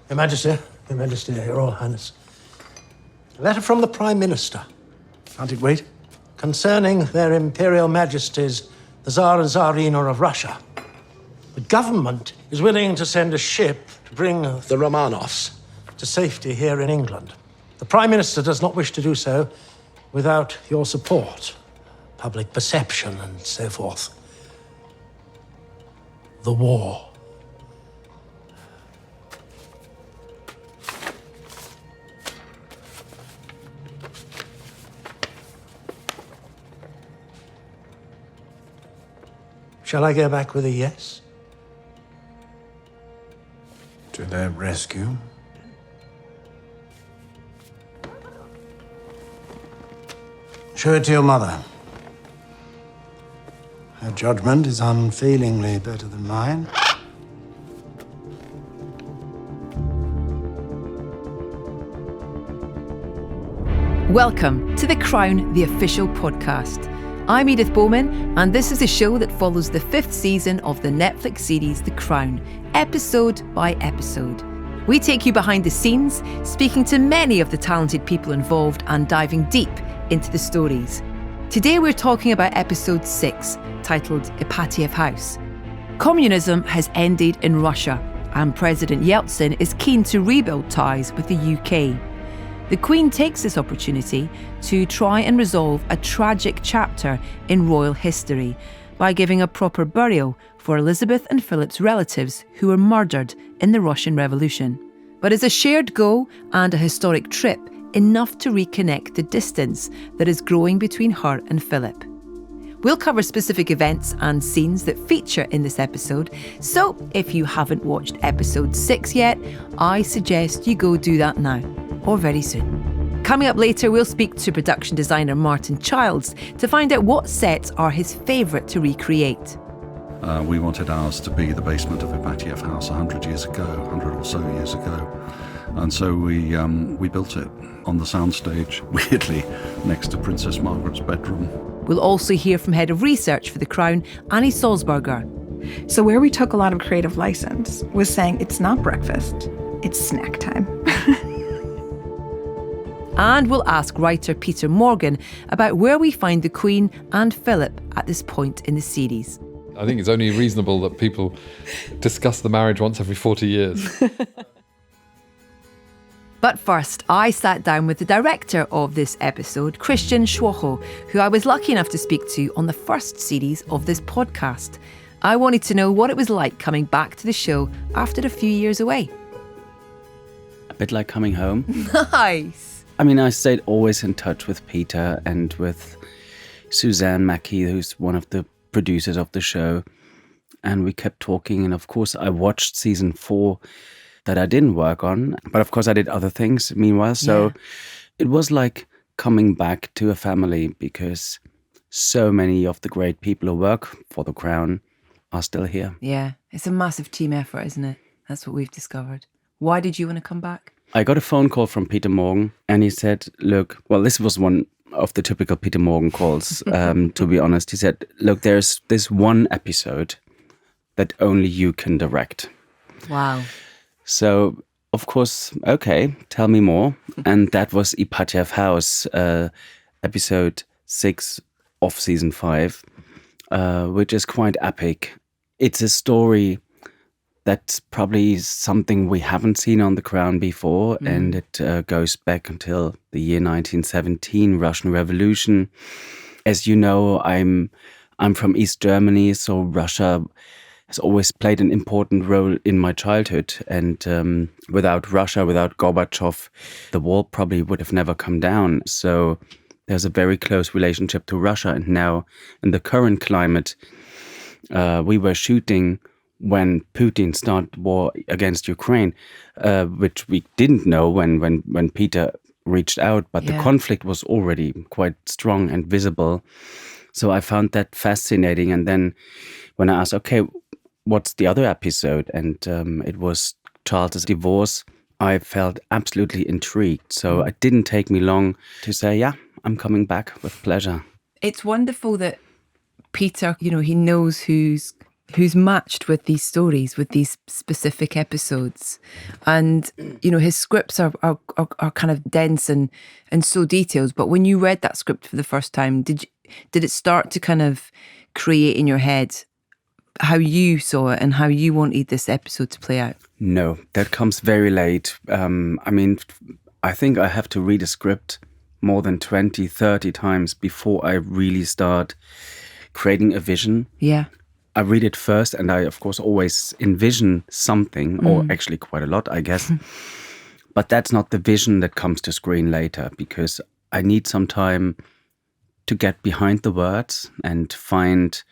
Your Majesty, Your Royal Highness. A letter from the Prime Minister. Can't it wait? Concerning their Imperial Majesties, the Tsar and Tsarina of Russia. The government is willing to send a ship to bring the Romanovs to safety here in England. The Prime Minister does not wish to do so without your support, public perception, and so forth. The war. Shall I go back with a yes? To their rescue? Show it to your mother. Her judgment is unfailingly better than mine. Welcome to The Crown, the official podcast. I'm Edith Bowman, and this is a show that follows the 5th season of the Netflix series The Crown, episode by episode. We take you behind the scenes, speaking to many of the talented people involved and diving deep into the stories. Today we're talking about episode 6, titled Ipatiev House. Communism has ended in Russia, and President Yeltsin is keen to rebuild ties with the UK. The Queen takes this opportunity to try and resolve a tragic chapter in royal history by giving a proper burial for Elizabeth and Philip's relatives who were murdered in the Russian Revolution. But is a shared goal and a historic trip enough to reconnect the distance that is growing between her and Philip? We'll cover specific events and scenes that feature in this episode, so if you haven't watched episode 6 yet, I suggest you go do that now, or very soon. Coming up later, we'll speak to production designer Martin Childs to find out what sets are his favourite to recreate. We wanted ours to be the basement of Ipatiev House 100 years ago, 100 or so years ago. And so we built it on the soundstage, weirdly, next to Princess Margaret's bedroom. We'll also hear from Head of Research for The Crown, Annie Salzberger. So where we took a lot of creative license was saying it's not breakfast, it's snack time. And we'll ask writer Peter Morgan about where we find the Queen and Philip at this point in the series. I think it's only reasonable that people discuss the marriage once every 40 years. But first, I sat down with the director of this episode, Christian Schwocho, who I was lucky enough to speak to on the first series of this podcast. I wanted to know what it was like coming back to the show after a few years away. A bit like coming home. Nice! I mean, I stayed always in touch with Peter and with Suzanne Mackey, who's one of the producers of the show. And we kept talking. And of course, I watched season 4 that I didn't work on. But of course, I did other things meanwhile. So It was like coming back to a family because so many of the great people who work for The Crown are still here. Yeah, it's a massive team effort, isn't it? That's what we've discovered. Why did you want to come back? I got a phone call from Peter Morgan and he said, look, well, this was one of the typical Peter Morgan calls, to be honest. He said, look, there's this one episode that only you can direct. Wow. So, of course, okay, tell me more. And that was Ipatiev House, episode 6 of season 5, which is quite epic. It's a story that's probably something we haven't seen on The Crown before, and it goes back until the year 1917, Russian Revolution. As you know, I'm from East Germany, so Russia has always played an important role in my childhood. And without Russia, without Gorbachev, the wall probably would have never come down. So there's a very close relationship to Russia. And now in the current climate, we were shooting when Putin started war against Ukraine, which we didn't know when Peter reached out, but the conflict was already quite strong and visible. So I found that fascinating. And then when I asked, okay, what's the other episode? And it was Charles's divorce. I felt absolutely intrigued. So it didn't take me long to say, yeah, I'm coming back with pleasure. It's wonderful that Peter, he knows who's who's matched with these stories, with these specific episodes. And, you know, his scripts are kind of dense and so detailed. But when you read that script for the first time, did it start to kind of create in your head how you saw it and how you wanted this episode to play out? No, that comes very late. I mean, I think I have to read a script more than 20, 30 times before I really start creating a vision. Yeah. I read it first and I, of course, always envision something, or actually quite a lot, I guess. But that's not the vision that comes to screen later, because I need some time to get behind the words and find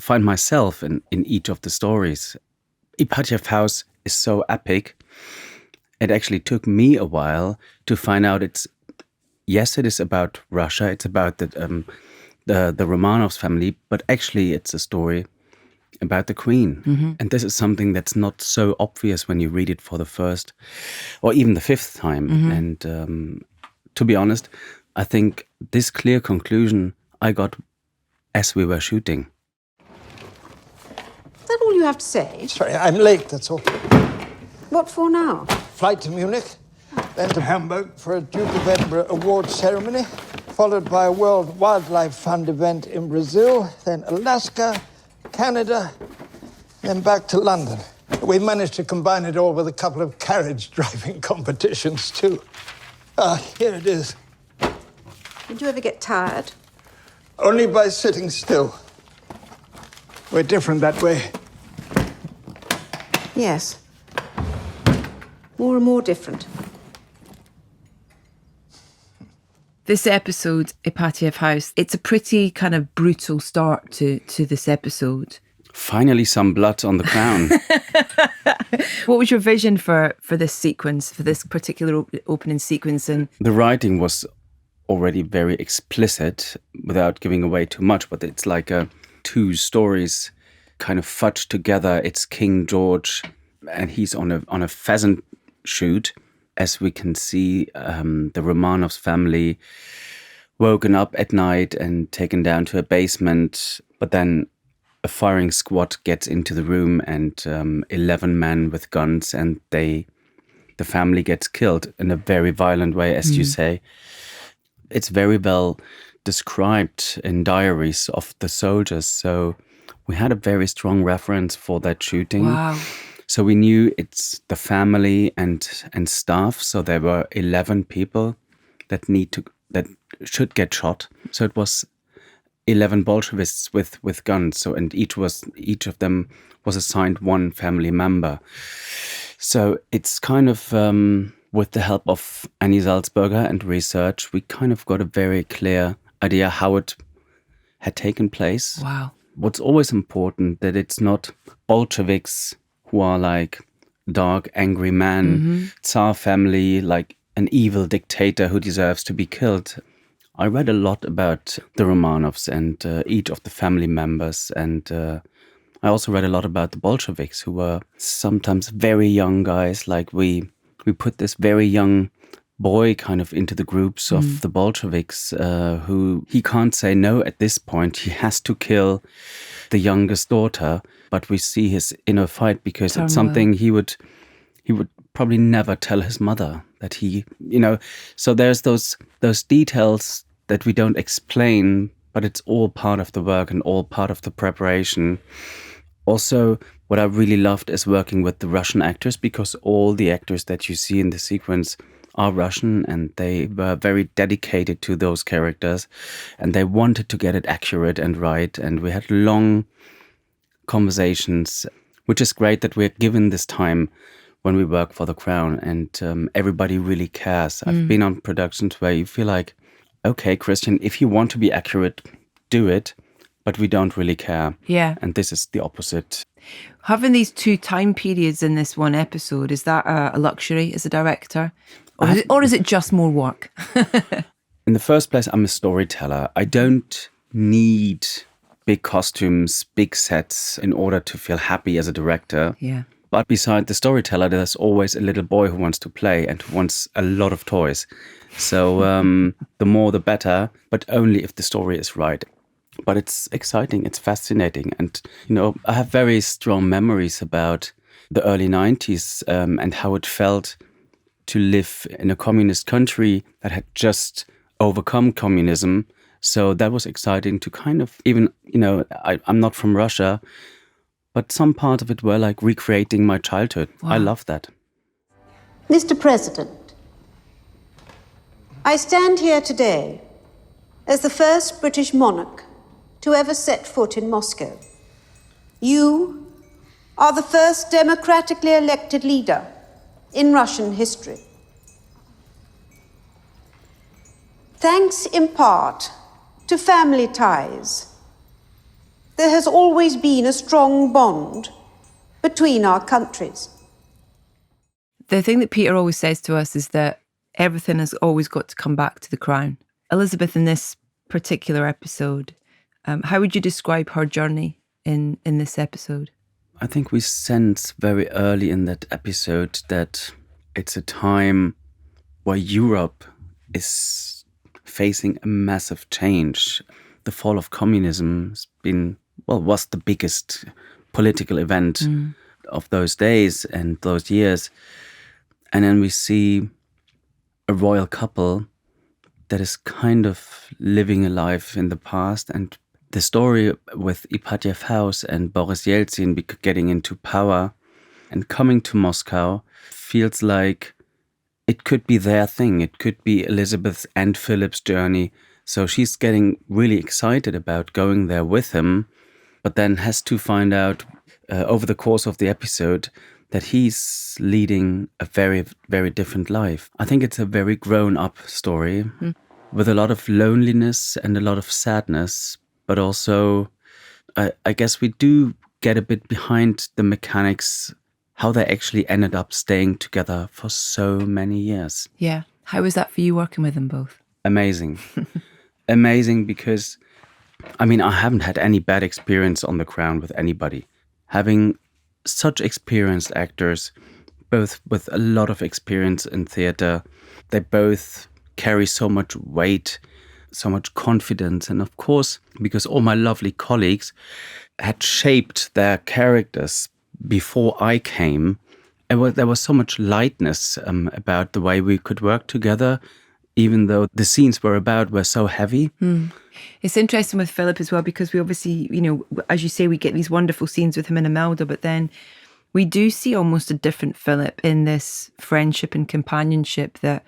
myself in each of the stories. Ipatiev House is so epic. It actually took me a while to find out it is about Russia. It's about the Romanovs family, but actually it's a story about the Queen. Mm-hmm. And this is something that's not so obvious when you read it for the first or even the fifth time. Mm-hmm. And to be honest, I think this clear conclusion I got as we were shooting. Is that all you have to say? Sorry, I'm late, that's all. What for now? Flight to Munich, then to Hamburg for a Duke of Edinburgh award ceremony, followed by a World Wildlife Fund event in Brazil, then Alaska, Canada, then back to London. We managed to combine it all with a couple of carriage driving competitions, too. Here it is. Did you ever get tired? Only by sitting still. We're different that way. Yes. More and more different. This episode, Ipatiev House, it's a pretty kind of brutal start to this episode. Finally, some blood on the crown. What was your vision for this sequence, for this particular opening sequence? And the writing was already very explicit without giving away too much, but it's like two stories kind of fudged together. It's King George, and he's on a pheasant shoot. As we can see, the Romanovs family woken up at night and taken down to a basement. But then a firing squad gets into the room and 11 men with guns, and the family gets killed in a very violent way, as you say. It's very well described in diaries of the soldiers. So we had a very strong reference for that shooting. wow. So we knew it's the family and staff. So there were 11 people that should get shot. So it was 11 Bolsheviks with guns. So and each of them was assigned one family member. So it's kind of with the help of Annie Salzberger and research, we kind of got a very clear idea how it had taken place. Wow. What's always important that it's not Bolsheviks who are like dark, angry men, Tsar family, like an evil dictator who deserves to be killed. I read a lot about the Romanovs and each of the family members, and I also read a lot about the Bolsheviks, who were sometimes very young guys. Like we put this very young boy kind of into the groups of the Bolsheviks, who he can't say no at this point. He has to kill the youngest daughter, but we see his inner fight because it's something he would probably never tell his mother that he, so there's those details that we don't explain, but it's all part of the work and all part of the preparation. Also, what I really loved is working with the Russian actors, because all the actors that you see in the sequence are Russian, and they were very dedicated to those characters, and they wanted to get it accurate and right. And we had long conversations, which is great that we're given this time when we work for The Crown, and everybody really cares. I've been on productions where you feel like, okay, Christian, if you want to be accurate, do it, but we don't really care. Yeah. And this is the opposite. Having these two time periods in this one episode, is that a luxury as a director? Or is it just more work? In the first place, I'm a storyteller. I don't need big costumes, big sets in order to feel happy as a director. Yeah. But beside the storyteller, there's always a little boy who wants to play and who wants a lot of toys. So the more the better, but only if the story is right. But it's exciting, it's fascinating. And, you know, I have very strong memories about the early 90s and how it felt to live in a communist country that had just overcome communism. So that was exciting to kind of, even, you know, I'm not from Russia, but some part of it were like recreating my childhood. Wow. I love that. Mr. President, I stand here today as the first British monarch to ever set foot in Moscow. You are the first democratically elected leader in Russian history. Thanks in part to family ties, there has always been a strong bond between our countries. The thing that Peter always says to us is that everything has always got to come back to the crown. Elizabeth, in this particular episode, how would you describe her journey in this episode? I think we sense very early in that episode that it's a time where Europe is facing a massive change. The fall of communism was the biggest political event of those days and those years. And then we see a royal couple that is kind of living a life in the past. And the story with Ipatiev House and Boris Yeltsin getting into power and coming to Moscow feels like it could be their thing. It could be Elizabeth and Philip's journey. So she's getting really excited about going there with him, but then has to find out over the course of the episode that he's leading a very, very different life. I think it's a very grown-up story with a lot of loneliness and a lot of sadness, but also I guess we do get a bit behind the mechanics, how they actually ended up staying together for so many years. Yeah. How was that for you working with them both? Amazing. Amazing because, I mean, I haven't had any bad experience on The Crown with anybody. Having such experienced actors, both with a lot of experience in theatre, they both carry so much weight, so much confidence. And of course, because all my lovely colleagues had shaped their characters before I came, there was so much lightness about the way we could work together, even though the scenes were so heavy. It's interesting with Philip as well, because we obviously, you know, as you say, we get these wonderful scenes with him and Imelda, but then we do see almost a different Philip in this friendship and companionship that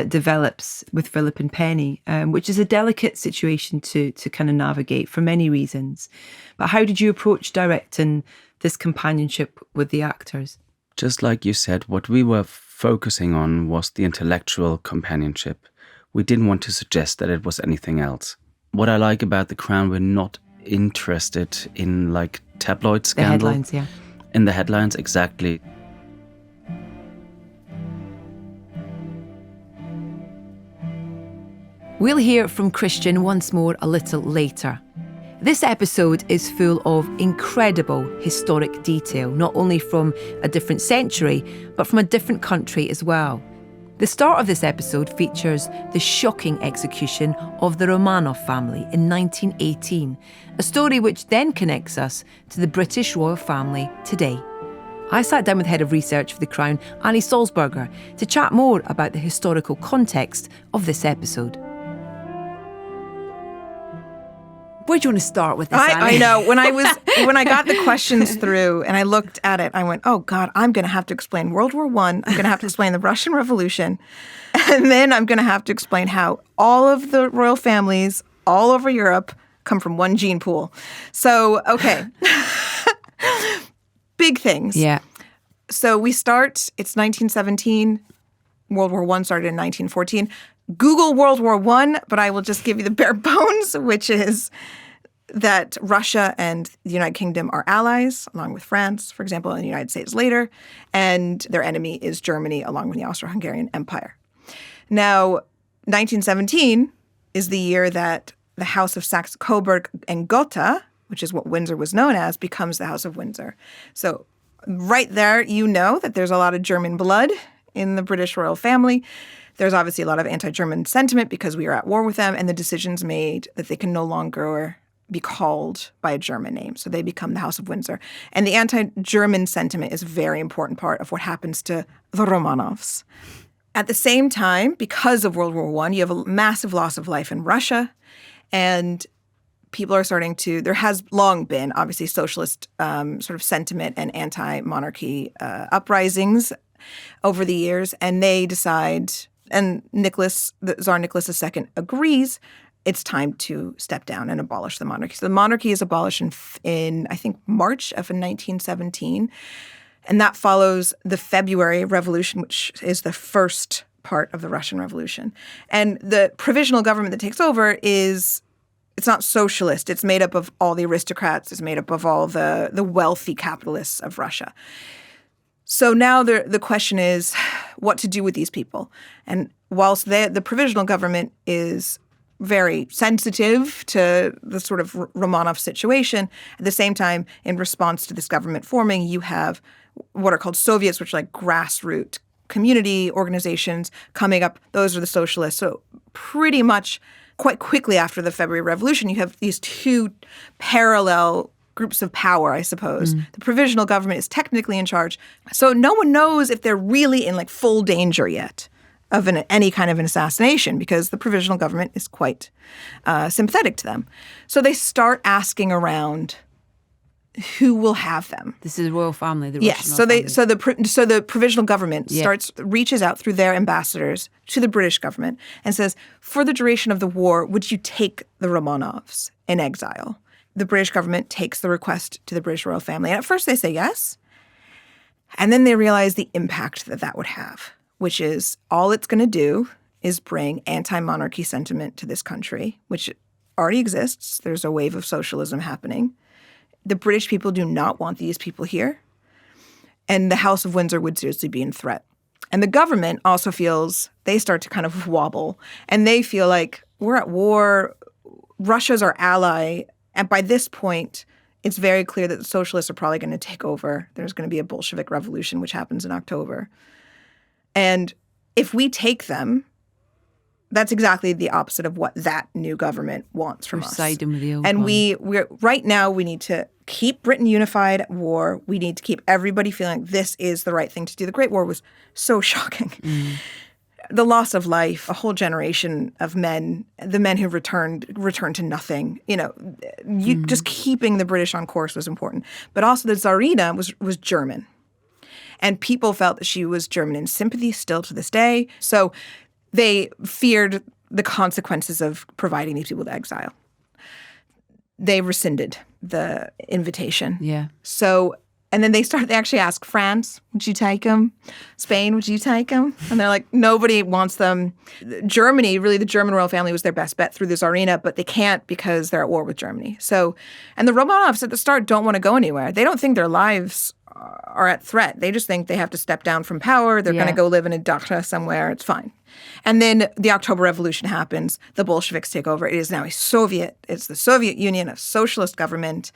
develops with Philip and Penny, which is a delicate situation to kind of navigate for many reasons. But how did you approach directing this companionship with the actors? Just like you said, what we were focusing on was the intellectual companionship. We didn't want to suggest that it was anything else. What I like about The Crown, we're not interested in like tabloid scandal. The headlines, yeah. In the headlines, exactly. We'll hear from Christian once more a little later. This episode is full of incredible historic detail, not only from a different century, but from a different country as well. The start of this episode features the shocking execution of the Romanov family in 1918, a story which then connects us to the British royal family today. I sat down with Head of Research for The Crown, Annie Salzberger, to chat more about the historical context of this episode. Where do you want to start with this, Annie? I know. When I got the questions through and I looked at it, I went, oh God, I'm going to have to explain World War I. I'm going to have to explain the Russian Revolution. And then I'm going to have to explain how all of the royal families all over Europe come from one gene pool. So, okay. Big things. Yeah. So we start, it's 1917. World War I started in 1914. Google World War I, but I will just give you the bare bones, which is that Russia and the United Kingdom are allies, along with France, for example, and the United States later, and their enemy is Germany, along with the Austro-Hungarian Empire. Now, 1917 is the year that the House of Saxe-Coburg and Gotha, which is what Windsor was known as, becomes the House of Windsor. So right there, you know that there's a lot of German blood in the British royal family. There's obviously a lot of anti-German sentiment because we are at war with them, and the decision's made that they can no longer be called by a German name. So they become the House of Windsor. And the anti-German sentiment is a very important part of what happens to the Romanovs. At the same time, because of World War I, you have a massive loss of life in Russia, and people are starting to, there has long been, obviously, socialist sort of sentiment and anti-monarchy uprisings over the years, and they decide, and Tsar Nicholas II agrees, it's time to step down and abolish the monarchy. So the monarchy is abolished in I think, March of 1917. And that follows the February Revolution, which is the first part of the Russian Revolution. And the provisional government that takes over it's not socialist. It's made up of all the aristocrats. It's made up of all the wealthy capitalists of Russia. So now the question is what to do with these people. And whilst the provisional government is very sensitive to the sort of Romanov situation, at the same time, in response to this government forming, you have what are called Soviets, which are like grassroots community organizations coming up. Those are the socialists. So pretty much quite quickly after the February Revolution, you have these two parallel groups of power, I suppose. The provisional government is technically in charge. So no one knows if they're really in like full danger yet of any kind of an assassination, because the provisional government is quite sympathetic to them. So they start asking around who will have them. This is the royal family, the yes. Russian royal family. So the provisional government reaches out through their ambassadors to the British government and says, for the duration of the war, would you take the Romanovs in exile? The British government takes the request to the British royal family. And at first they say yes. And then they realize the impact that would have, which is all it's going to do is bring anti-monarchy sentiment to this country, which already exists. There's a wave of socialism happening. The British people do not want these people here. And the House of Windsor would seriously be in threat. And the government also feels, they start to kind of wobble. And they feel like, we're at war. Russia's our ally. And by this point, it's very clear that the socialists are probably going to take over. There's going to be a Bolshevik revolution, which happens in October. And if we take them, that's exactly the opposite of what that new government wants from us. Siding with the old and one. we're right now, we need to keep Britain unified at war. We need to keep everybody feeling this is the right thing to do. The Great War was so shocking. The loss of life, a whole generation of men, the men who returned to nothing. Just keeping the British on course was important. But also the Tsarina was German. And people felt that she was German in sympathy still to this day. So they feared the consequences of providing these people with exile. They rescinded the invitation. Yeah. So, and then they actually asked France, would you take them? Spain, would you take them? And they're like, nobody wants them. Germany, really the German royal family was their best bet through the Tsarina, but they can't because they're at war with Germany. So, and the Romanovs at the start don't want to go anywhere. They don't think their lives are at threat. They just think they have to step down from power. They're going to go live in a dacha somewhere. It's fine. And then the October Revolution happens. The Bolsheviks take over. It is now it's the Soviet Union, a socialist government.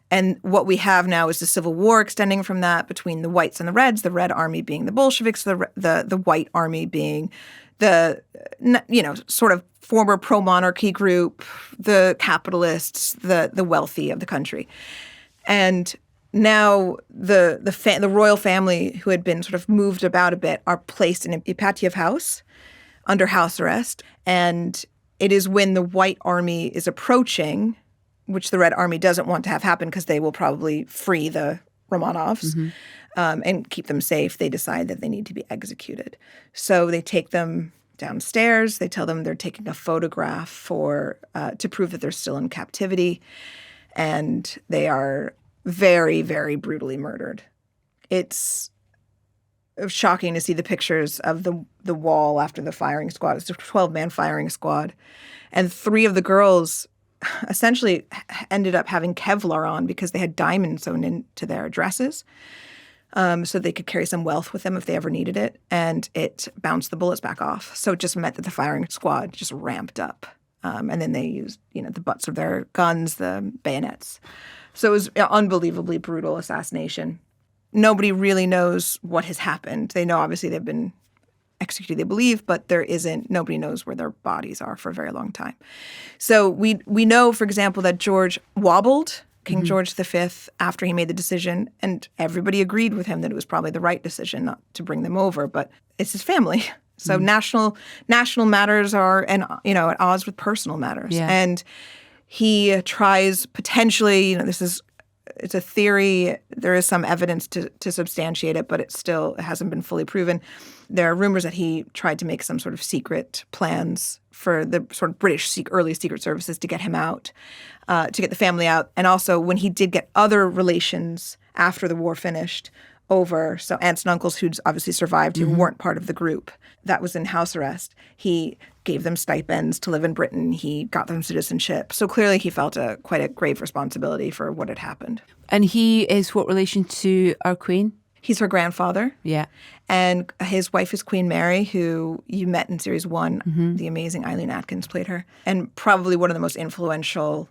And what we have now is the civil war extending from that between the whites and the reds, the Red Army being the Bolsheviks, the White Army being the, sort of former pro-monarchy group, the capitalists, the wealthy of the country. And now the royal family, who had been sort of moved about a bit, are placed in Ipatiev House under house arrest. And it is when the White Army is approaching, which the Red Army doesn't want to have happen because they will probably free the Romanovs and keep them safe, they decide that they need to be executed. So they take them downstairs. They tell them they're taking a photograph to prove that they're still in captivity. And they are very, very brutally murdered. It's shocking to see the pictures of the wall after the firing squad. It's a 12-man firing squad. And 3 of the girls essentially ended up having Kevlar on because they had diamonds sewn into their dresses so they could carry some wealth with them if they ever needed it. And it bounced the bullets back off. So it just meant that the firing squad just ramped up. And then they used, the butts of their guns, the bayonets. So it was an unbelievably brutal assassination. Nobody really knows what has happened. They know obviously they've been executed, they believe, but nobody knows where their bodies are for a very long time. So we know, for example, that George wobbled, King George V, after he made the decision, and everybody agreed with him that it was probably the right decision not to bring them over, but it's his family. So national matters are, at odds with personal matters. Yeah. And he tries potentially, it's a theory. There is some evidence to substantiate it, but it hasn't been fully proven. There are rumors that he tried to make some sort of secret plans for the sort of British early secret services to get him out, to get the family out. And also when he did get other relations after the war finished over, so aunts and uncles who'd obviously survived who weren't part of the group that was in house arrest, he gave them stipends to live in Britain. He got them citizenship. So clearly he felt quite a grave responsibility for what had happened. And he is what relation to our Queen? He's her grandfather. Yeah. And his wife is Queen Mary, who you met in Series 1. The amazing Eileen Atkins played her. And probably one of the most influential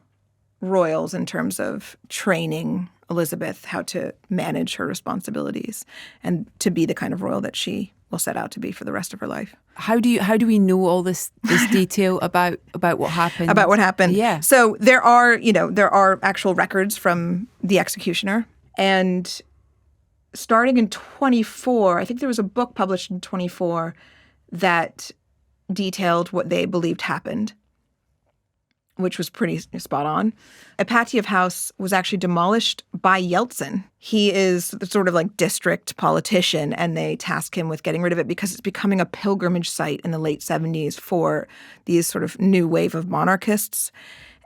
royals in terms of training Elizabeth how to manage her responsibilities and to be the kind of royal that she will set out to be for the rest of her life. How do we know all this detail about what happened? About what happened? Yeah. So there are actual records from the executioner, and starting in 24, I think there was a book published in 24 that detailed what they believed happened, which was pretty spot on. Ipatiev House was actually demolished by Yeltsin. He is the sort of like district politician, and they task him with getting rid of it because it's becoming a pilgrimage site in the late 70s for these sort of new wave of monarchists,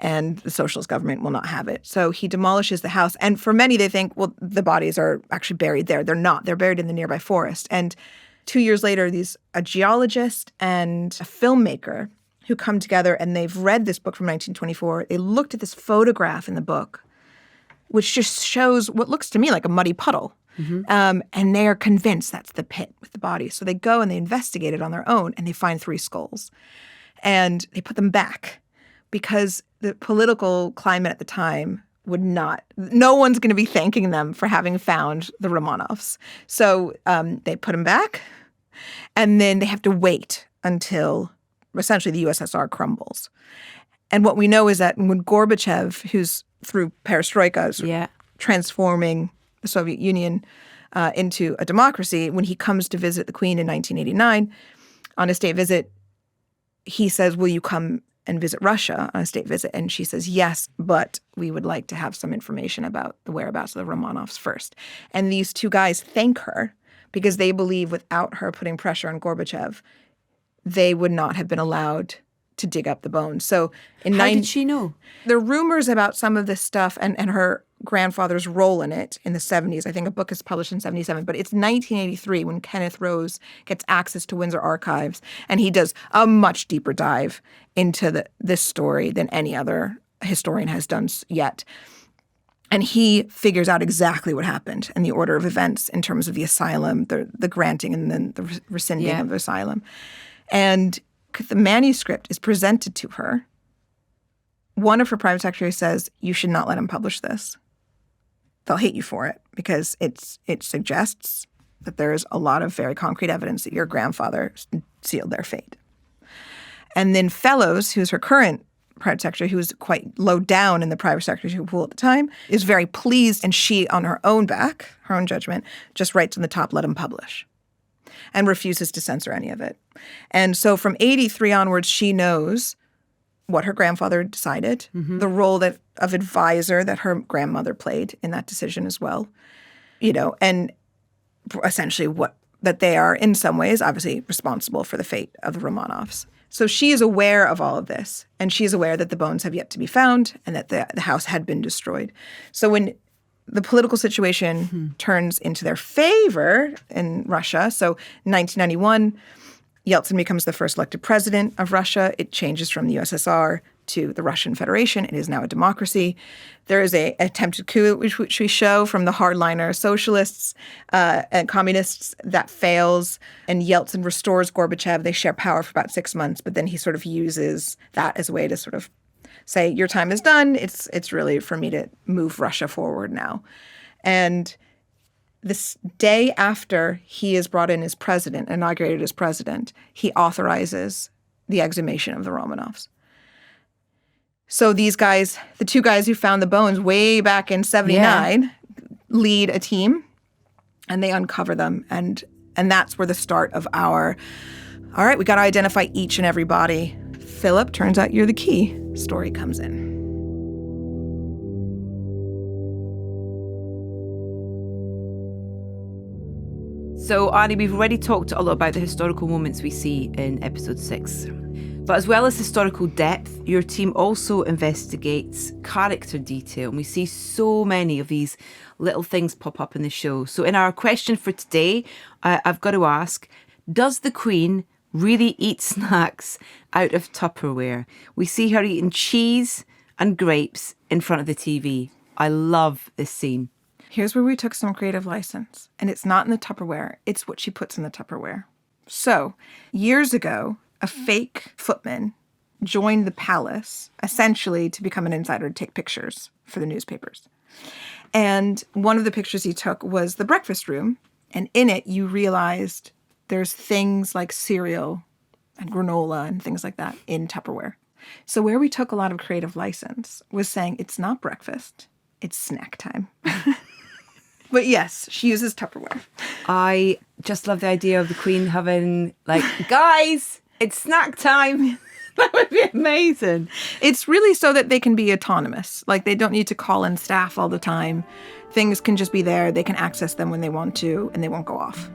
and the socialist government will not have it. So he demolishes the house. And for many, they think, well, the bodies are actually buried there. They're not. They're buried in the nearby forest. And 2 years later, a geologist and a filmmaker who come together, and they've read this book from 1924. They looked at this photograph in the book, which just shows what looks to me like a muddy puddle. And they are convinced that's the pit with the bodies. So they go and they investigate it on their own, and they find 3 skulls. And they put them back because the political climate at the time would not. No one's going to be thanking them for having found the Romanovs. So they put them back, and then they have to wait until essentially the USSR crumbles. And what we know is that when Gorbachev, who's through perestroika, transforming the Soviet Union into a democracy, when he comes to visit the Queen in 1989, on a state visit, he says, will you come and visit Russia on a state visit? And she says, yes, but we would like to have some information about the whereabouts of the Romanovs first. And these 2 guys thank her because they believe without her putting pressure on Gorbachev, they would not have been allowed to dig up the bones. So How did she know? There are rumors about some of this stuff and her grandfather's role in it in the 70s. I think a book is published in 77, but it's 1983 when Kenneth Rose gets access to Windsor Archives, and he does a much deeper dive into this story than any other historian has done yet. And he figures out exactly what happened and the order of events in terms of the asylum, the granting and then the rescinding of the asylum. And the manuscript is presented to her. One of her private secretaries says, you should not let him publish this. They'll hate you for it because it suggests that there is a lot of very concrete evidence that your grandfather sealed their fate. And then Fellows, who's her current private secretary, who was quite low down in the private secretary pool at the time, is very pleased, and she, on her own back, her own judgment, just writes on the top, let him publish, and refuses to censor any of it. And so from 83 onwards, she knows what her grandfather decided, the role of advisor that her grandmother played in that decision as well, and essentially that they are in some ways obviously responsible for the fate of the Romanovs. So she is aware of all of this, and she is aware that the bones have yet to be found and that the house had been destroyed. So when the political situation turns into their favor in Russia, so 1991, Yeltsin becomes the first elected president of Russia. It changes from the USSR to the Russian Federation. It is now a democracy. There is an attempted coup, which we show from the hardliner socialists and communists that fails. And Yeltsin restores Gorbachev. They share power for about 6 months, but then he sort of uses that as a way to sort of say, your time is done. It's really for me to move Russia forward now. And this day after he is brought in as president, inaugurated as president, he authorizes the exhumation of the Romanovs. So these guys, the two guys who found the bones way back in 79, lead a team and they uncover them. And that's where the start of our, all right, we got to identify each and every body. Philip, turns out you're the key. Story comes in. So, Annie, we've already talked a lot about the historical moments we see in episode 6. But as well as historical depth, your team also investigates character detail. And we see so many of these little things pop up in the show. So in our question for today, I've got to ask, does the Queen really eat snacks out of Tupperware? We see her eating cheese and grapes in front of the TV. I love this scene. Here's where we took some creative license. And it's not in the Tupperware. It's what she puts in the Tupperware. So years ago, a fake footman joined the palace, essentially to become an insider to take pictures for the newspapers. And one of the pictures he took was the breakfast room. And in it, you realized there's things like cereal and granola and things like that in Tupperware. So where we took a lot of creative license was saying it's not breakfast, it's snack time. But yes, she uses Tupperware. I just love the idea of the Queen having, like, guys, it's snack time. That would be amazing. It's really so that they can be autonomous. Like, they don't need to call in staff all the time. Things can just be there. They can access them when they want to, and they won't go off.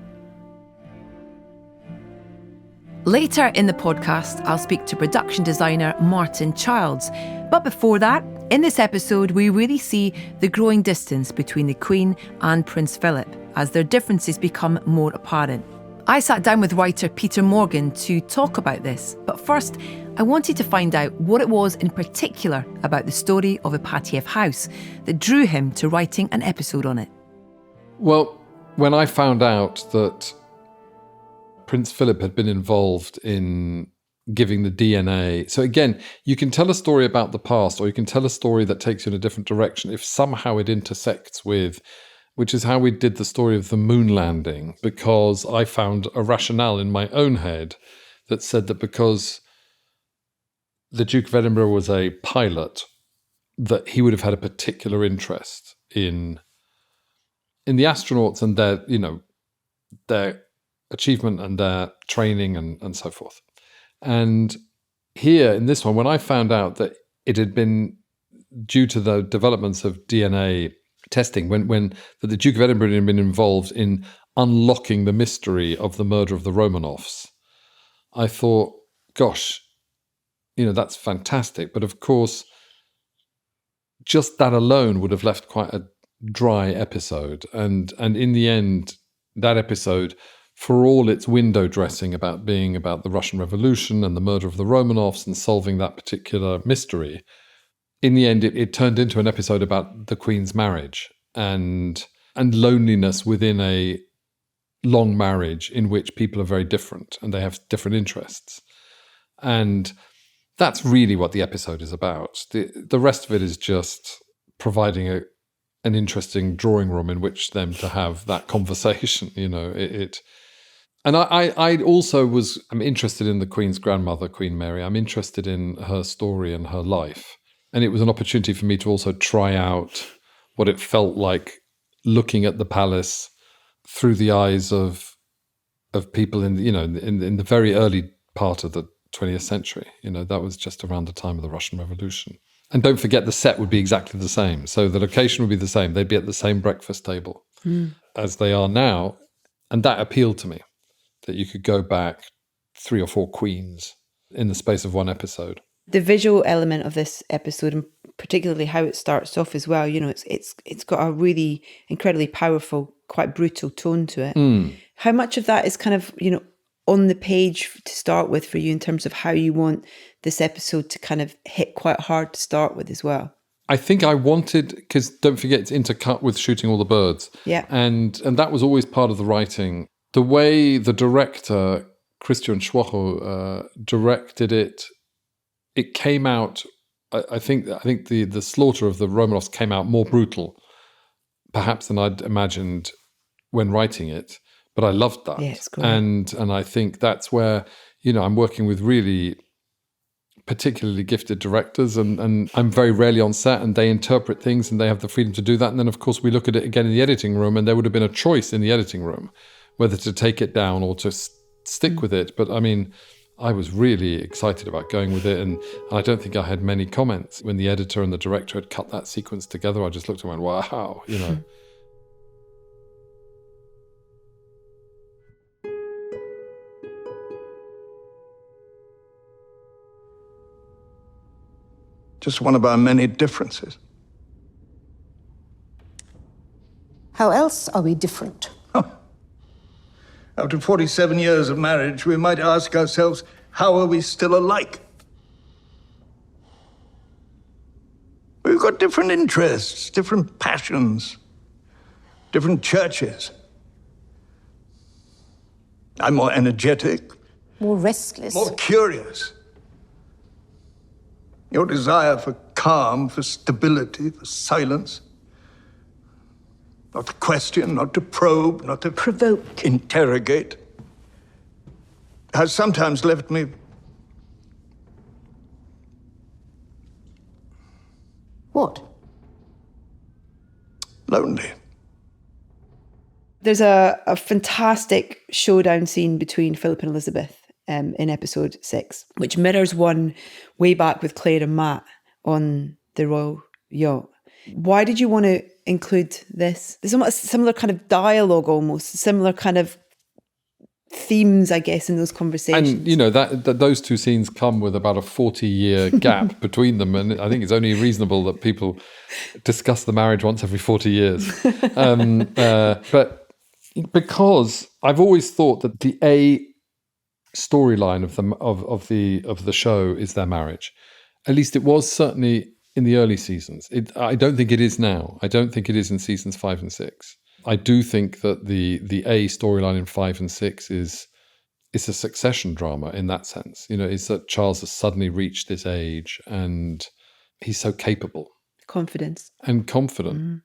Later in the podcast, I'll speak to production designer Martin Childs. But before that, in this episode, we really see the growing distance between the Queen and Prince Philip as their differences become more apparent. I sat down with writer Peter Morgan to talk about this, but first, I wanted to find out what it was in particular about the story of Ipatiev House that drew him to writing an episode on it. Well, when I found out that Prince Philip had been involved in giving the DNA. So again, you can tell a story about the past, or you can tell a story that takes you in a different direction if somehow it intersects with, which is how we did the story of the moon landing, because I found a rationale in my own head that said that because the Duke of Edinburgh was a pilot, that he would have had a particular interest in the astronauts and their achievement and their training and so forth. And here in this one, when I found out that it had been due to the developments of DNA testing, when the Duke of Edinburgh had been involved in unlocking the mystery of the murder of the Romanovs, I thought, gosh, that's fantastic. But of course, just that alone would have left quite a dry episode. And in the end, that episode, for all its window dressing about being about the Russian Revolution and the murder of the Romanovs and solving that particular mystery, in the end, it turned into an episode about the Queen's marriage and loneliness within a long marriage in which people are very different and they have different interests. And that's really what the episode is about. The rest of it is just providing an interesting drawing room in which them to have that conversation. And I also I'm interested in the Queen's grandmother, Queen Mary. I'm interested in her story and her life. And it was an opportunity for me to also try out what it felt like looking at the palace through the eyes of people in the very early part of the 20th century. That was just around the time of the Russian Revolution. And don't forget, the set would be exactly the same. So the location would be the same. They'd be at the same breakfast table as they are now. And that appealed to me, that you could go back 3 or 4 queens in the space of one episode. The visual element of this episode, and particularly how it starts off as well, it's got a really incredibly powerful, quite brutal tone to it. How much of that is kind of, on the page to start with for you in terms of how you want this episode to kind of hit quite hard to start with as well? I think I wanted, because don't forget, it's intercut with Shooting All the Birds. Yeah. And that was always part of the writing. The way the director, Christian Schwocho, directed it came out, I think the slaughter of the Romanovs came out more brutal, perhaps, than I'd imagined when writing it, but I loved that. Yeah, it's great. And I think that's where, I'm working with really particularly gifted directors, and I'm very rarely on set, and they interpret things and they have the freedom to do that. And then, of course, we look at it again in the editing room, and there would have been a choice in the editing room whether to take it down or to stick with it. But I mean, I was really excited about going with it, and I don't think I had many comments. When the editor and the director had cut that sequence together, I just looked and went, wow, Just one of our many differences. How else are we different? After 47 years of marriage, we might ask ourselves, how are we still alike? We've got different interests, different passions, different churches. I'm more energetic, More restless. more curious. Your desire for calm, for stability, for silence. Not to question, not to probe, not to Provoke. interrogate, has sometimes left me What? lonely. There's a fantastic showdown scene between Philip and Elizabeth in episode 6, which mirrors one way back with Claire and Matt on the Royal Yacht. Why did you want to include this? There's a similar kind of dialogue, almost similar kind of themes, I guess, in those conversations. And that those two scenes come with about a 40-year gap between them, and I think it's only reasonable that people discuss the marriage once every 40 years. But because I've always thought that the storyline of the show is their marriage. At least it was certainly in the early seasons. I don't think it is now. I don't think it is in seasons 5 and 6. I do think that the storyline in 5 and 6 is a succession drama in that sense. Is that Charles has suddenly reached this age and he's so capable. Confidence. And confident.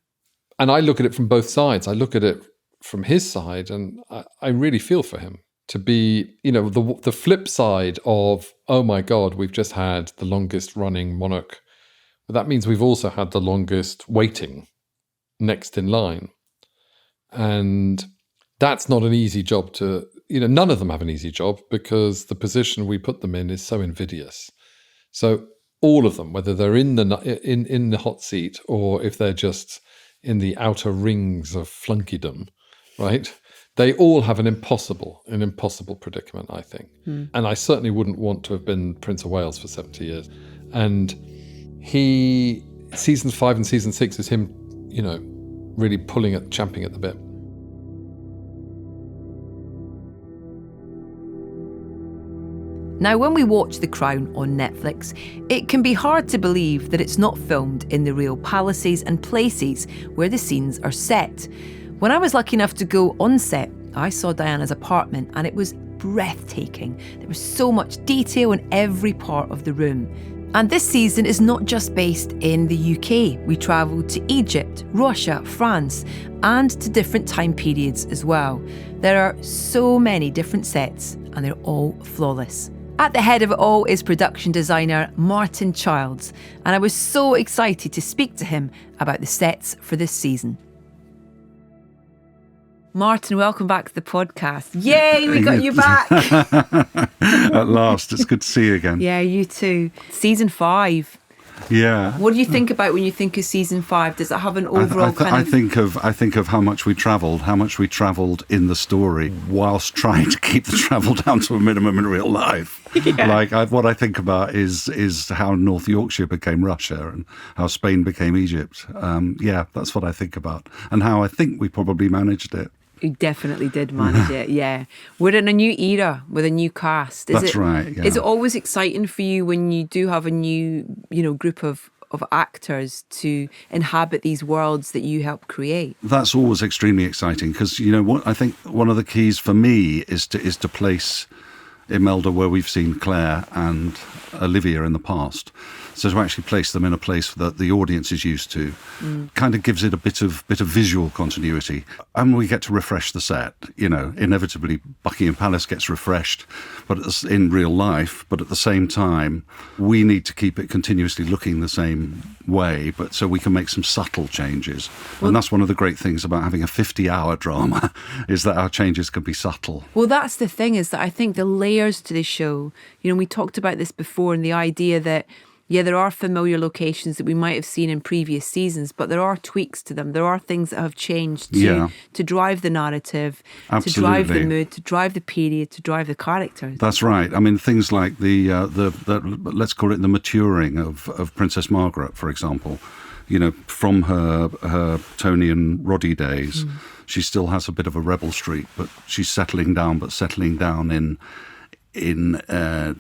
And I look at it from both sides. I look at it from his side, and I really feel for him. To be, the flip side of, oh my God, we've just had the longest running monarch. But that means we've also had the longest waiting next in line. And that's not an easy job to, none of them have an easy job because the position we put them in is so invidious. So all of them, whether they're in the hot seat or if they're just in the outer rings of flunkydom, right? They all have an impossible predicament, I think. And I certainly wouldn't want to have been Prince of Wales for 70 years. And seasons 5 and season 6 is him, really champing at the bit. Now, when we watch The Crown on Netflix, it can be hard to believe that it's not filmed in the real palaces and places where the scenes are set. When I was lucky enough to go on set, I saw Diana's apartment and it was breathtaking. There was so much detail in every part of the room. And this season is not just based in the UK. We travelled to Egypt, Russia, France, and to different time periods as well. There are so many different sets and they're all flawless. At the head of it all is production designer Martin Childs, and I was so excited to speak to him about the sets for this season. Martin, welcome back to the podcast. Yay, we got you back. At last, it's good to see you again. Yeah, you too. Season 5. Yeah. What do you think about when you think of season 5? Does it have an overall I think of how much we travelled in the story whilst trying to keep the travel down to a minimum in real life. Yeah. What I think about is how North Yorkshire became Russia and how Spain became Egypt. That's what I think about, and how I think we probably managed it. You definitely did manage it, yeah. We're in a new era with a new cast. That's right, yeah. Is it always exciting for you when you do have a new, group of actors to inhabit these worlds that you help create? That's always extremely exciting because, what I think one of the keys for me is to place Imelda where we've seen Claire and Olivia in the past. So to actually place them in a place that the audience is used to kind of gives it a bit of visual continuity. And we get to refresh the set. You know, inevitably Buckingham Palace gets refreshed, but in real life. But at the same time, we need to keep it continuously looking the same way, but so we can make some subtle changes. And that's one of the great things about having a 50-hour drama is that our changes can be subtle. Well, that's the thing, is that I think the layers to the show, you know, we talked about this before, and the idea that, yeah, there are familiar locations that we might have seen in previous seasons, but there are tweaks to them. There are things that have changed to drive the narrative, to drive the mood, to drive the period, to drive the characters. That's right. I mean, things like the let's call it the maturing of Princess Margaret, for example. You know, from her Tony and Roddy days, she still has a bit of a rebel streak, but she's settling down in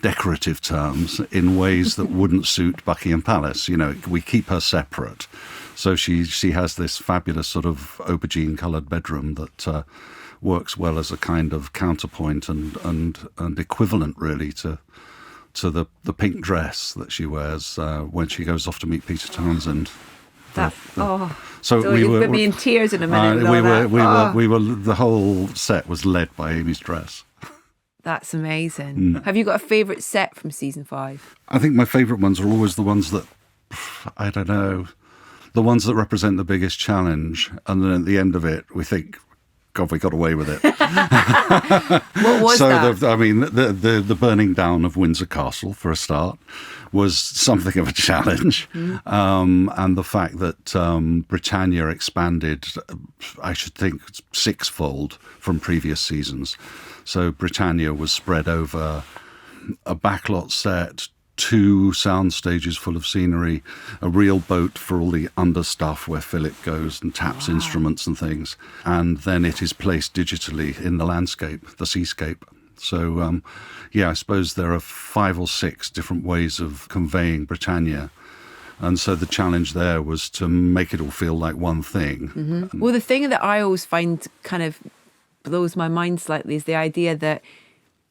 decorative terms, in ways that wouldn't suit Buckingham Palace. You know, we keep her separate. So she has this fabulous sort of aubergine-coloured bedroom that works well as a kind of counterpoint and equivalent, really, to the pink dress that she wears when she goes off to meet Peter Townsend. So you put me in tears in a minute. The whole set was led by Amy's dress. That's amazing. Have you got a favourite set from season 5? I think my favourite ones are always the ones that, I don't know, the ones that represent the biggest challenge. And then at the end of it, we think, God, we got away with it. What was that? I mean, the burning down of Windsor Castle, for a start, was something of a challenge. And the fact that Britannia expanded, I should think, sixfold from previous seasons. So Britannia was spread over a backlot set, 2 sound stages full of scenery, a real boat for all the understuff where Philip goes and taps instruments and things. And then it is placed digitally in the landscape, the seascape. So, I suppose there are 5 or 6 different ways of conveying Britannia. And so the challenge there was to make it all feel like one thing. Well, the thing that I always find kind of blows my mind slightly is the idea that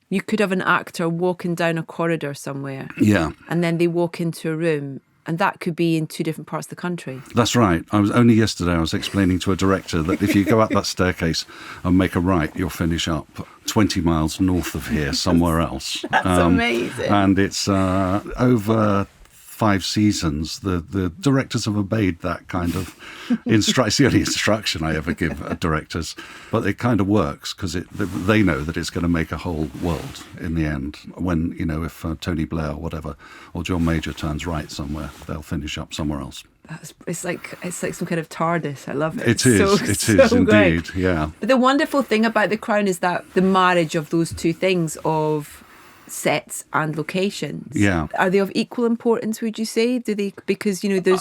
you could have an actor walking down a corridor somewhere. Yeah. And then they walk into a room, and that could be in 2 different parts of the country. That's right. Only yesterday I was explaining to a director that if you go up that staircase and make a right, you'll finish up 20 miles north of here, somewhere else. That's amazing. And it's over 5 seasons, the directors have obeyed that kind of instruction. It's the only instruction I ever give directors, but it kind of works because they know that it's going to make a whole world in the end. When, you know, if Tony Blair or whatever, or John Major turns right somewhere, they'll finish up somewhere else. It's like some kind of TARDIS. I love it. It is indeed, great. Yeah. But the wonderful thing about The Crown is that the marriage of those 2 things, of sets and locations, are they of equal importance, would you say? Do they, because you know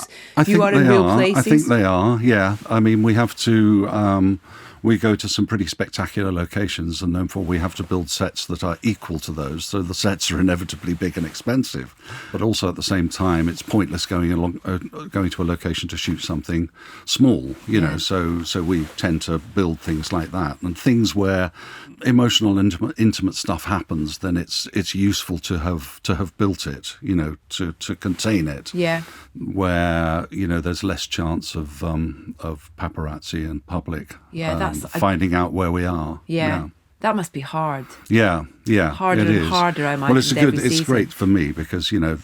you are in real places? I think they are, yeah. I mean, we have to we go to some pretty spectacular locations, and therefore we have to build sets that are equal to those. So the sets are inevitably big and expensive, but also at the same time, it's pointless going to a location to shoot something small, you know. So we tend to build things like that, and things where emotional, intimate stuff happens. Then it's useful to have built it, you know, to contain it. Yeah. Where, you know, there's less chance of paparazzi and public. Yeah, that's finding out where we are. Yeah. That must be hard. Yeah. Harder it and is. harder, I imagine. Well, it's great for me because, you know,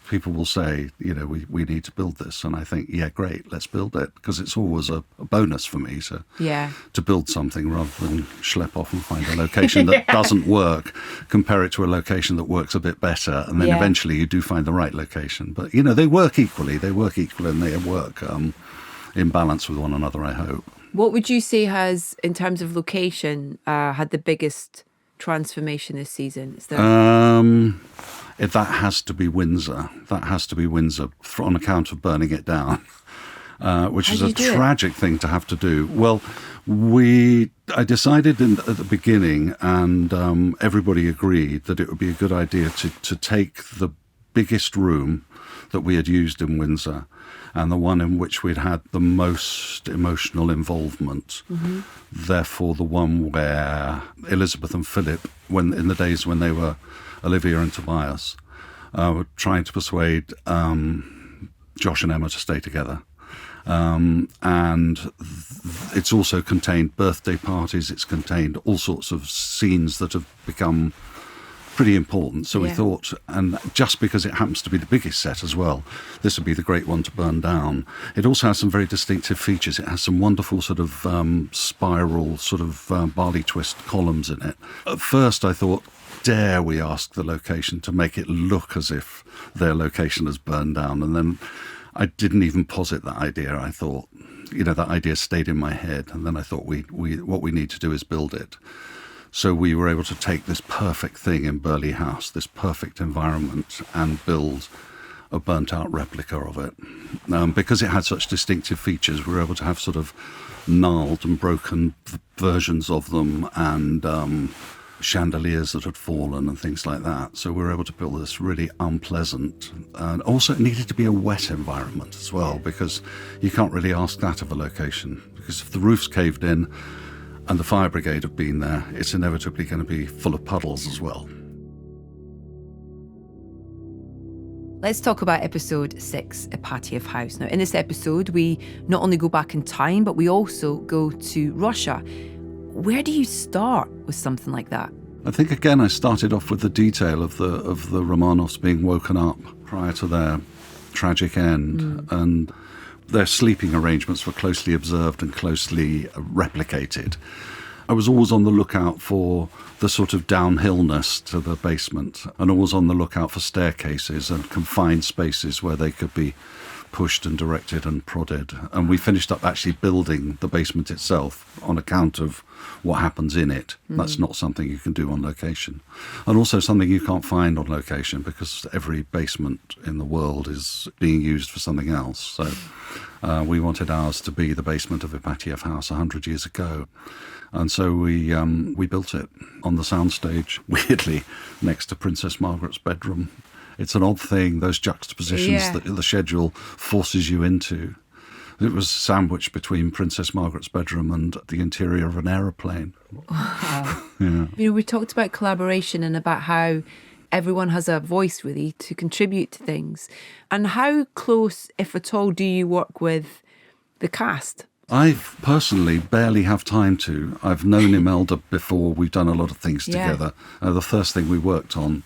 people will say, you know, we need to build this, and I think, yeah, great, let's build it, because it's always a bonus for me to build something rather than schlep off and find a location that doesn't work, compare it to a location that works a bit better, and then eventually you do find the right location. But, you know, they work equally, and they work in balance with one another, I hope. What would you say has, in terms of location, had the biggest transformation this season? Is there... that has to be Windsor. That has to be Windsor on account of burning it down, which is a tragic thing to have to do. Well, I decided at the beginning, and everybody agreed that it would be a good idea to take the biggest room that we had used in Windsor and the one in which we'd had the most emotional involvement. Therefore, the one where Elizabeth and Philip, when in the days when they were Olivia and Tobias, were trying to persuade Josh and Emma to stay together. And it's also contained birthday parties, it's contained all sorts of scenes that have become pretty important. So we thought, and just because it happens to be the biggest set as well, this would be the great one to burn down. It also has some very distinctive features. It has some wonderful sort of spiral, sort of barley twist columns in it. At first I thought, dare we ask the location to make it look as if their location has burned down? And then I didn't even posit that idea. I thought, that idea stayed in my head. And then I thought, what we need to do is build it. So we were able to take this perfect thing in Burghley House, this perfect environment, and build a burnt-out replica of it. Because it had such distinctive features, we were able to have sort of gnarled and broken versions of them, and chandeliers that had fallen and things like that. So we were able to build this really unpleasant, and also it needed to be a wet environment as well, because you can't really ask that of a location, because if the roof's caved in and the fire brigade have been there, it's inevitably going to be full of puddles as well. Let's talk about episode 6, Ipatiev House. Now, in this episode, we not only go back in time, but we also go to Russia. Where do you start with something like that? I think, again, I started off with the detail of the Romanovs being woken up prior to their tragic end, and their sleeping arrangements were closely observed and closely replicated. I was always on the lookout for the sort of downhillness to the basement, and always on the lookout for staircases and confined spaces where they could be pushed and directed and prodded. And we finished up actually building the basement itself on account of what happens in it. That's not something you can do on location. And also something you can't find on location, because every basement in the world is being used for something else. So we wanted ours to be the basement of Ipatiev House 100 years ago. And so we built it on the soundstage, weirdly, next to Princess Margaret's bedroom. It's an odd thing, those juxtapositions that the schedule forces you into. It was sandwiched between Princess Margaret's bedroom and the interior of an aeroplane. Wow. Yeah. We talked about collaboration and about how everyone has a voice, really, to contribute to things. And how close, if at all, do you work with the cast? I personally barely have time to. I've known Imelda before. We've done a lot of things together. The first thing we worked on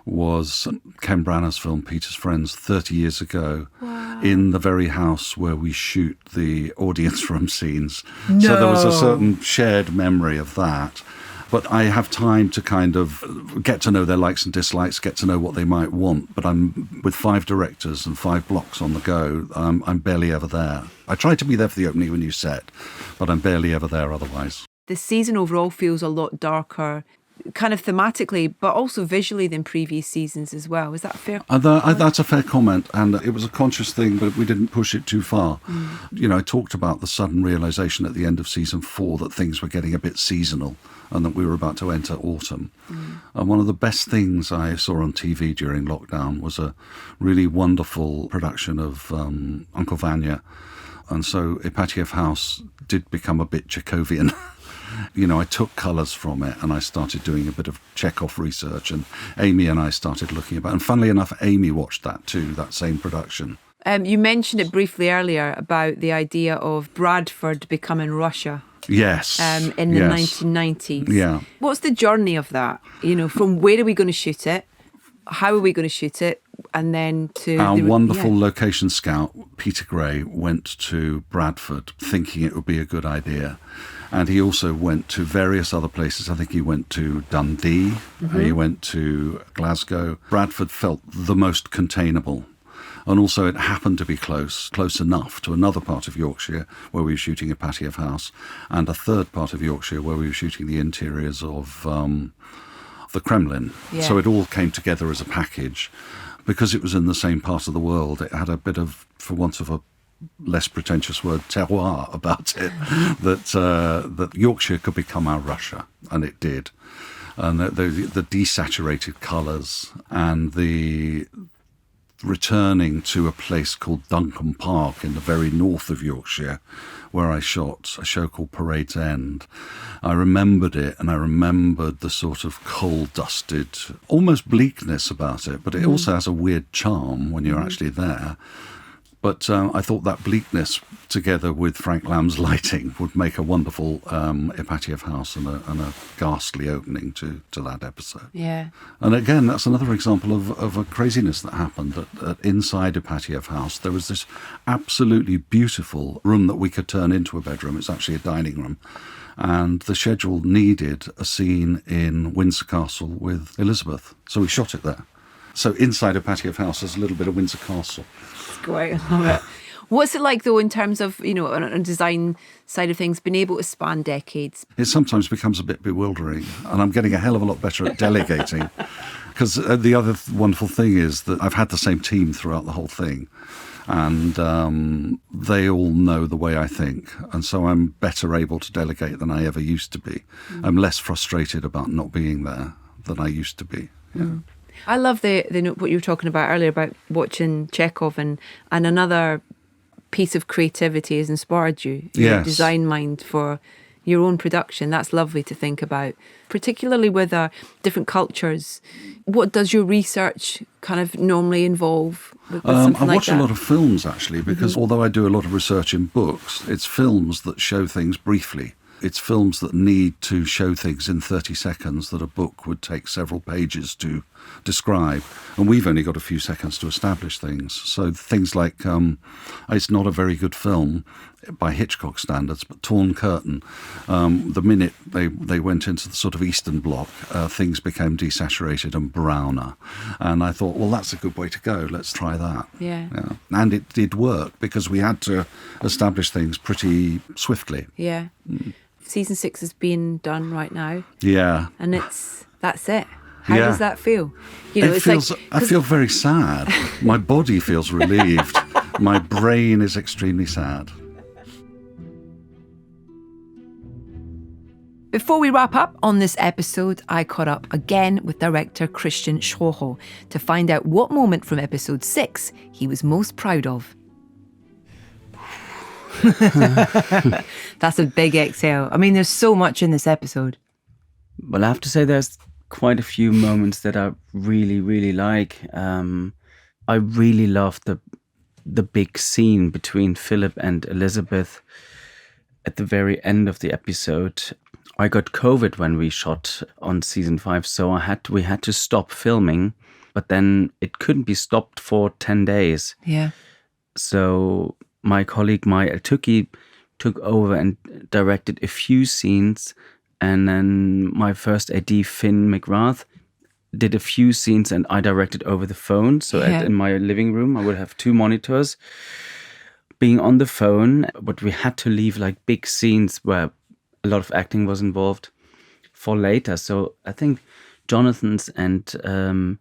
was Ken Branagh's film Peter's Friends 30 years ago. Wow. In the very house where we shoot the audience room scenes. No. So there was a certain shared memory of that. But I have time to kind of get to know their likes and dislikes, get to know what they might want. But I'm with 5 directors and 5 blocks on the go. I'm barely ever there. I try to be there for the opening of a new set, but I'm barely ever there otherwise. The season overall feels a lot darker, kind of thematically, but also visually than previous seasons as well. Is that fair? That's a fair comment, and it was a conscious thing, but we didn't push it too far. I talked about the sudden realisation at the end of season 4 that things were getting a bit seasonal and that we were about to enter autumn. And one of the best things I saw on TV during lockdown was a really wonderful production of Uncle Vanya. And so Ipatiev House did become a bit Chekhovian. I took colours from it and I started doing a bit of Chekhov research, and Amy and I started looking about. And funnily enough, Amy watched that too, that same production. You mentioned it briefly earlier about the idea of Bradford becoming Russia. Yes. In the 1990s. Yeah. What's the journey of that? From where are we going to shoot it? How are we going to shoot it? And then to our wonderful location scout, Peter Gray, went to Bradford thinking it would be a good idea. And he also went to various other places. I think he went to Dundee. He went to Glasgow. Bradford felt the most containable. And also it happened to be close enough to another part of Yorkshire where we were shooting Ipatiev House, and a third part of Yorkshire where we were shooting the interiors of the Kremlin. Yeah. So it all came together as a package. Because it was in the same part of the world, it had a bit of, for want of a less pretentious word, terroir about it, that Yorkshire could become our Russia, and it did. And the desaturated colours and the returning to a place called Duncombe Park in the very north of Yorkshire, where I shot a show called Parade's End. I remembered it, and I remembered the sort of coal-dusted, almost bleakness about it, but it also has a weird charm when you're actually there. But I thought that bleakness, together with Frank Lamb's lighting, would make a wonderful Ipatieff house and a ghastly opening to that episode. Yeah. And again, that's another example of a craziness that happened. That inside Ipatieff house, there was this absolutely beautiful room that we could turn into a bedroom. It's actually a dining room. And the schedule needed a scene in Windsor Castle with Elizabeth. So we shot it there. So inside Ipatieff house, there's a little bit of Windsor Castle. Great, I love it. What's it like, though, in terms of, on a design side of things, being able to span decades? It sometimes becomes a bit bewildering, and I'm getting a hell of a lot better at delegating. Because the other wonderful thing is that I've had the same team throughout the whole thing, and they all know the way I think, and so I'm better able to delegate than I ever used to be. I'm less frustrated about not being there than I used to be. Yeah. I love the what you were talking about earlier about watching Chekhov, and another piece of creativity has inspired you. Your Yes. design mind for your own production. That's lovely to think about, particularly with different cultures. What does your research kind of normally involve with something I like watch that? a lot of films, actually, because although I do a lot of research in books, it's films that show things briefly. It's films that need to show things in 30 seconds that a book would take several pages to describe. And we've only got a few seconds to establish things. So things like, it's not a very good film by Hitchcock standards, but Torn Curtain. The minute they went into the sort of Eastern Bloc, things became desaturated and browner. And I thought, well, that's a good way to go. Let's try that. Yeah. And it did work because we had to establish things pretty swiftly. Yeah. Season 6 is being done right now, Yeah. and that's it. How does that feel? I feel very sad. My body feels relieved. My brain is extremely sad. Before we wrap up on this episode, I caught up again with director Christian Schwocho to find out what moment from episode 6 he was most proud of. That's a big exhale. I mean, there's so much in this episode. Well, I have to say there's quite a few moments that I really, really like. I really love the big scene between Philip and Elizabeth at the very end of the episode. I got COVID when we shot on season 5, so we had to stop filming, but then it couldn't be stopped for 10 days. Yeah. So my colleague Mai El-Tuki took over and directed a few scenes, and then my first AD, Finn McGrath, did a few scenes, and I directed over the phone. So in my living room, I would have 2 monitors being on the phone, but we had to leave like big scenes where a lot of acting was involved for later. So I think Jonathan's and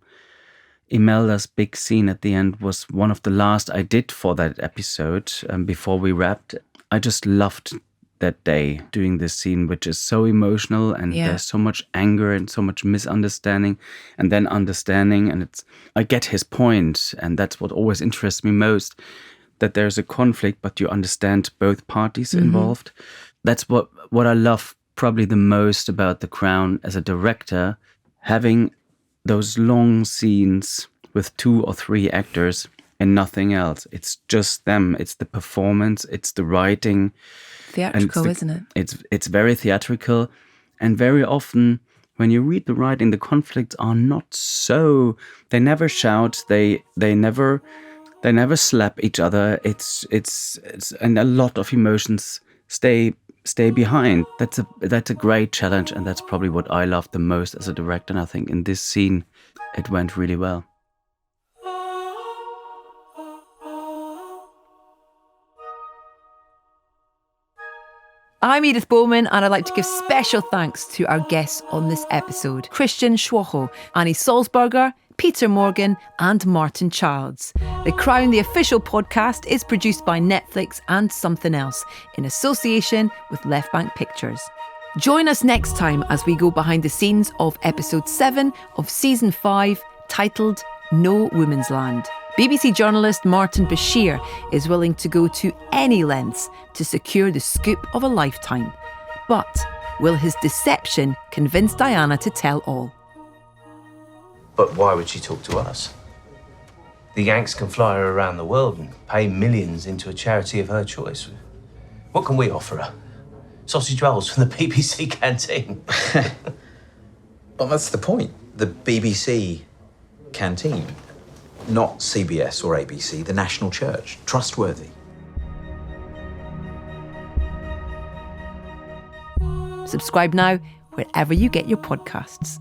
Imelda's big scene at the end was one of the last I did for that episode before we wrapped. I just loved that day doing this scene, which is so emotional, and there's so much anger and so much misunderstanding and then understanding. And I get his point, and that's what always interests me most, that there's a conflict, but you understand both parties involved. That's what I love probably the most about The Crown as a director, having those long scenes with 2 or 3 actors and nothing else. It's just them. It's the performance. It's the writing. Theatrical, isn't it? It's very theatrical, and very often when you read the writing, the conflicts are not so. They never shout. They never slap each other. It's and a lot of emotions stay behind. That's a great challenge, and that's probably what I love the most as a director. And I think in this scene, it went really well. I'm Edith Bowman, and I'd like to give special thanks to our guests on this episode: Christian Schwocho, Annie Salzberger, Peter Morgan and Martin Childs. The Crown, the official podcast, is produced by Netflix and Something Else in association with Left Bank Pictures. Join us next time as we go behind the scenes of episode 7 of season 5, titled No Women's Land. BBC journalist Martin Bashir is willing to go to any lengths to secure the scoop of a lifetime. But will his deception convince Diana to tell all? But why would she talk to us? The Yanks can fly her around the world and pay millions into a charity of her choice. What can we offer her? Sausage rolls from the BBC canteen. Well, that's the point. The BBC canteen, not CBS or ABC, the national church. Trustworthy. Subscribe now wherever you get your podcasts.